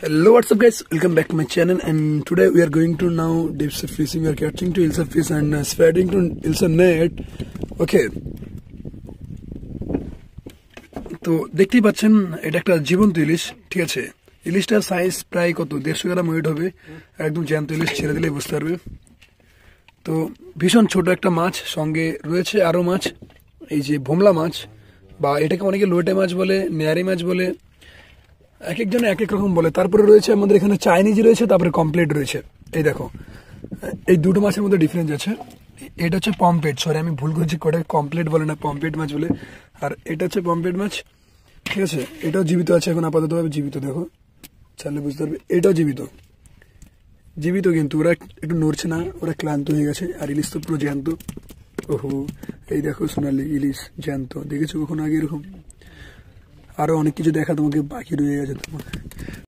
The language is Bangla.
Hello, what's up guys, welcome back to my channel, and today we are going to now deep sea fishing. We are catching to Ilsa fish and spreading to Ilsa net. Okay, তো দেখতেই পাচ্ছেন এটা একটা জীবন্ত ইলিশ। ঠিক আছে, ইলিশটার সাইজ প্রায় কত 150 গ্রাম ওয়েট হবে। একদম জ্যান্ত ইলিশ, ছেড়ে দিলে বুঝতে পারবে। তো ভীষণ ছোট একটা মাছ, সঙ্গে রয়েছে আরো মাছ, এই যে ভোমলা মাছ, বা এটাকে অনেকে লোটে মাছ বলে, নেয়ারি মাছ বলে, এক একজনে এক এক রকম বলে। তারপরে রয়েছে আমাদের এখানে চাইনিজ রয়েছে, তারপরে কমপ্লিট রয়েছে। এই দেখো, এই দুটো মাছের মধ্যে ডিফারেন্স আছে। এটা হচ্ছে পমপ্লেট, সরি আমি ভুল করেছি, কোটা কমপ্লিট বলে না, পমপ্লেট মাছ বলে। আর এটা হচ্ছে পমপ্লেট মাছ। ঠিক আছে, এটাও জীবিত আছে এখন আপাততভাবে, জীবিত। দেখো চাইলে বুঝতে পারবে, এটাও জীবিত জীবিত কিন্তু ওরা একটু নড়ছে না, ওরা ক্লান্ত হয়ে গেছে। আর ইলিশ তো পুরো জ্যান্ত। ওহো, এই দেখো সোনালি ইলিশ জ্যান্ত, দেখেছো কখনো আগে এরকম? আরো অনেক কিছু দেখা তোমাকে বাকি রয়ে গেছে তোমার।